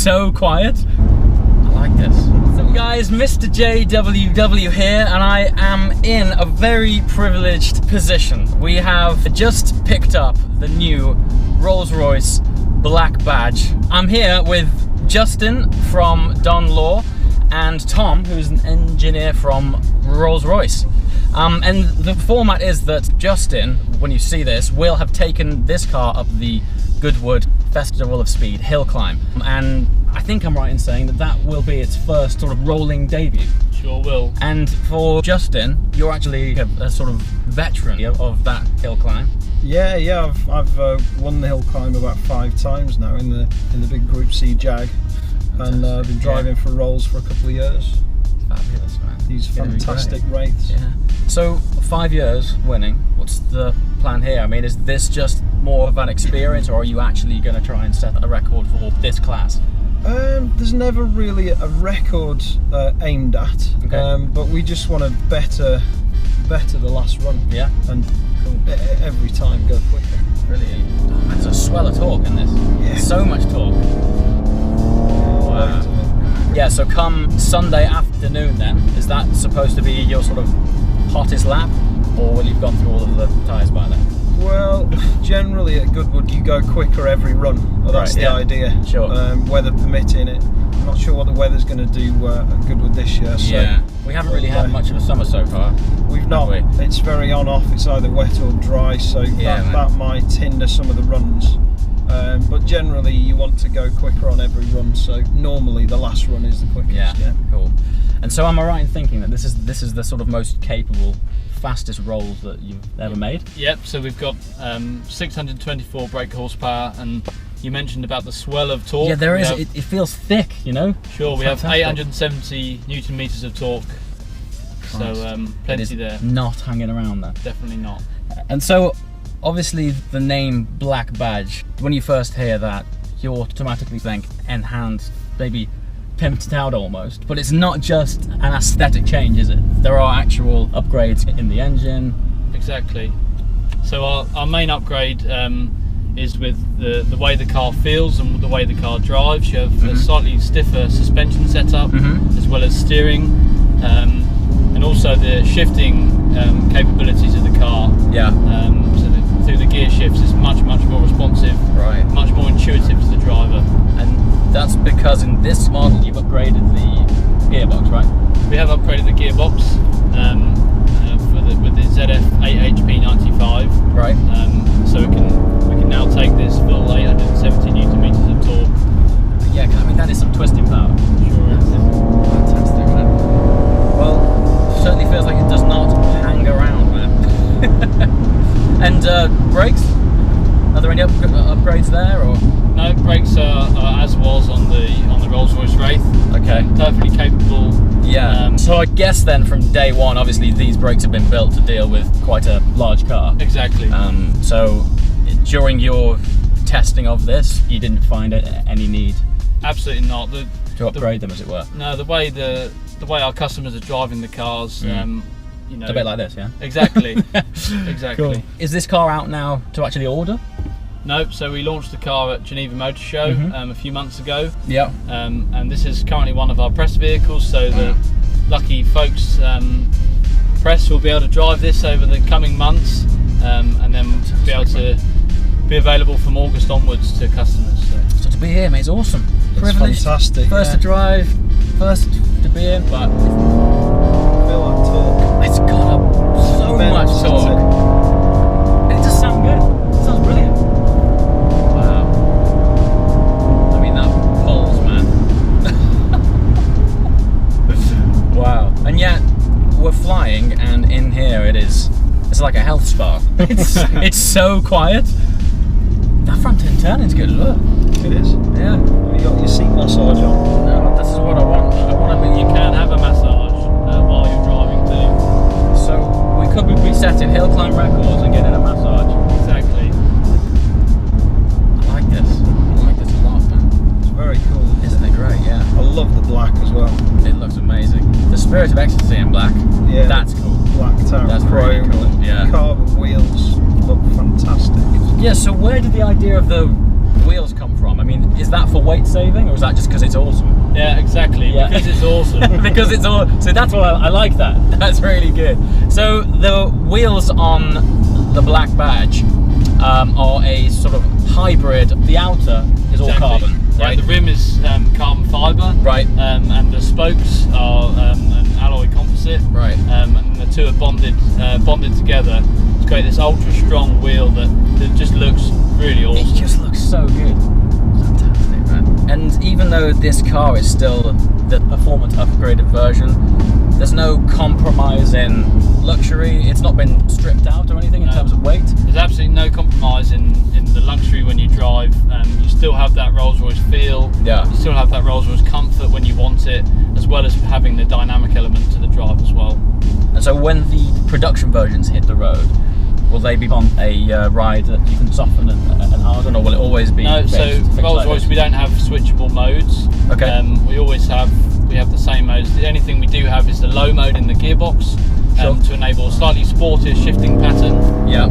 so quiet. I like this. So guys, Mr. JWW here, and I am in a very privileged position. We have just picked up the new Rolls-Royce black badge. I'm here with Justin from Don Law and Tom, who's an engineer from Rolls-Royce. And the format is that Justin, when you see this, will have taken this car up the Goodwood Festival of Speed hill climb. And I think I'm right in saying that that will be its first sort of rolling debut. Sure will. And for Justin, you're actually a sort of veteran of that hill climb. Yeah, I've won the hill climb about 5 times now in the big Group C Jag, and been driving for Rolls for a couple of years. Fabulous, man. These fantastic Wraiths. Yeah. So 5 years winning. What's the plan here? I mean, is this just more of an experience, or are you actually going to try and set a record for this class? There's never really a record aimed at, okay. But we just want to better the last run. Yeah. And every time go quicker. Brilliant. Oh, man, there's a swell of torque in this. Yeah. So much torque. Wow. Yeah, so come Sunday afternoon then, is that supposed to be your sort of hottest lap, or will you've gone through all of the tyres by then? Well, generally at Goodwood you go quicker every run. Well, that's the idea. Sure. Weather permitting it. I'm not sure what the weather's going to do at Goodwood this year. So yeah, we haven't really had much of a summer so far. We've not. It's very on-off. It's either wet or dry, so that might hinder some of the runs. But generally you want to go quicker on every run, so normally the last run is the quickest. Yeah, cool. And so am I right in thinking that this is the sort of most capable, fastest Rolls that you've ever made? Yep, so we've got 624 brake horsepower, and you mentioned about the swell of torque. Yeah, there is. It feels thick, you know? Sure, we have 870 Newton meters of torque. Christ. So plenty there. Not hanging around there. Definitely not. And so, obviously the name Black Badge, when you first hear that, you automatically think enhanced, maybe pimped out almost, but it's not just an aesthetic change, is it? There are actual upgrades in the engine. Exactly. So our main upgrade is with the way the car feels and the way the car drives. You have a slightly stiffer suspension setup, as well as steering, and also the shifting capabilities of the car. Yeah. So through the gear shifts, it's much more responsive, much more intuitive to the driver. And that's because in this model you've upgraded the gearbox, right? We have upgraded the gearbox with the ZF 8HP95. Right. So we can now take this full 870 Newton meters of torque. Yeah, I mean that is some twisting power. Sure is. Fantastic, man. Well, certainly feels like it does not hang around, man. And brakes? Are there any upgrades there, or? No, brakes are as was on the Rolls-Royce Wraith. Okay. Perfectly capable. Yeah. So I guess then from day one, obviously these brakes have been built to deal with quite a large car. Exactly. So during your testing of this, you didn't find any need? Absolutely not. To upgrade them, as it were. No, the way our customers are driving the cars. You know, it's a bit like this, yeah? Exactly. Exactly. Cool. Is this car out now to actually order? Nope, so we launched the car at Geneva Motor Show a few months ago. Yeah. And this is currently one of our press vehicles, so the lucky folks press will be able to drive this over the coming months, and then be able to be available from August onwards to customers. So to be here, mate, it's awesome. It's fantastic. First to drive, first to be in, but feel that torque. It's got up so much torque. And it does sound good. It sounds brilliant. Wow. I mean, that pulls, man. Wow. And yet, we're flying, and in here it's like a health spa. It's so quiet. That front end turning's good as well. It is. Yeah. Have you got your seat massage on? No, this is what I want. You can have a massage while you're driving too. So we could be setting hill climb records and getting a massage. Exactly. I like this. I like this a lot, man. It's very cool. Isn't it great? Yeah. I love the black as well. It looks amazing. The Spirit of Ecstasy in black. Yeah. That's cool. Black tower. That's chrome. really cool. Yeah. Carbon wheels look fantastic. Yeah. So where did the idea of the wheels come from? I mean, is that for weight saving, or is that just because it's awesome? Yeah, exactly. Yeah. Because it's awesome. Because it's all. So that's what I like. That's really good. So the wheels on the black badge are a sort of hybrid. The outer is all carbon, right? Yeah, the rim is carbon fibre, right? And the spokes are an alloy composite, right? And the two are bonded together to create this ultra strong wheel that just looks really awesome. It just looks so good. Fantastic, man. And even though this car is still the performance upgraded version, there's no compromise in luxury. It's not been stripped out or anything in terms of weight. There's absolutely no compromise in the luxury when you drive. You still have that Rolls-Royce feel. Yeah. You still have that Rolls-Royce comfort when you want it, as well as having the dynamic element to the drive as well. And so when the production versions hit the road, will they be on a ride that you can soften and harden, or will it always be? No, so Rolls-Royce, we don't have switchable modes. Okay. We have the same modes. The only thing we do have is the low mode in the gearbox, to enable a slightly sportier shifting pattern. Yeah.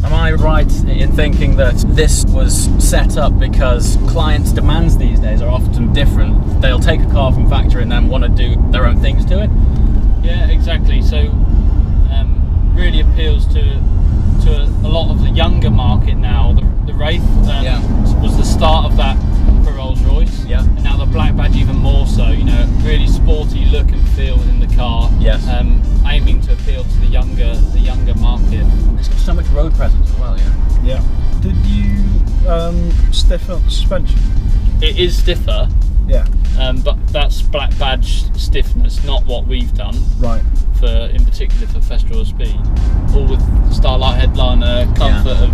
Am I right in thinking that this was set up because clients' demands these days are often different? They'll take a car from factory and then want to do their own things to it? Yeah, exactly. So really appeals to a lot of the younger market now. The Wraith was the start of that for Rolls-Royce. Yeah. And now the black badge even more so. You know, really sporty look and feel in the car. Yes. Aiming to appeal to the younger market. It's got so much road presence as well. Yeah. Yeah. Did you stiffen up the suspension? It is stiffer. Yeah. But that's black badge stiffness, not what we've done. Right. In particular for Festoral Speed, all with Starlight headliner, comfort of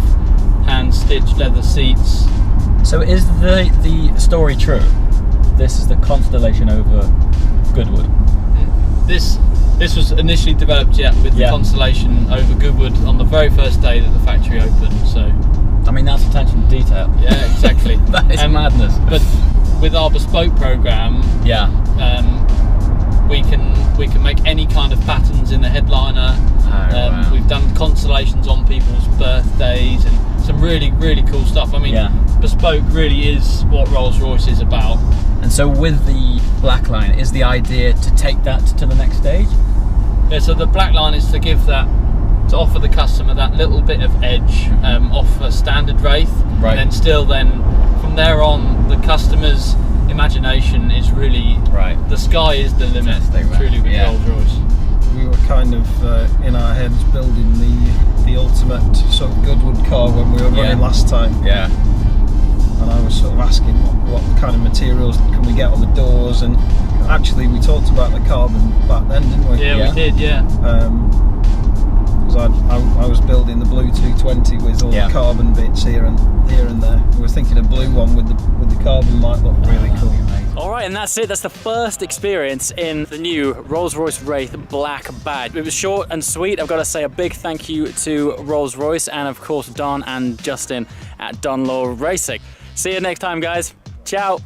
hand-stitched leather seats. So is the story true? This is the Constellation over Goodwood. This was initially developed with the Constellation over Goodwood on the very first day that the factory opened. So, I mean, that's attention to detail. Yeah, exactly. That is madness. But with our bespoke program, we can make any kind of patterns in the headliner. Wow. We've done constellations on people's birthdays and some really, really cool stuff. I mean, bespoke really is what Rolls-Royce is about. And so with the black line, is the idea to take that to the next stage? Yeah, so the black line is to offer the customer that little bit of edge off a standard Wraith. Right. And then from there on, the customer's imagination is really the sky is the limit. Truly with Rolls-Royce. We were kind of in our heads building the ultimate sort of Goodwood car when we were running last time. Yeah. And I was sort of asking what kind of materials can we get on the doors, and actually we talked about the carbon back then, didn't we? Yeah, we did. Yeah. Because I was building the blue 220 with all the carbon bits here and there. We were thinking a blue one with the carbon might look really cool. Alright, and that's it. That's the first experience in the new Rolls-Royce Wraith Black Badge. It was short and sweet. I've got to say a big thank you to Rolls-Royce and of course Don and Justin at Don Law Racing. See you next time, guys. Ciao.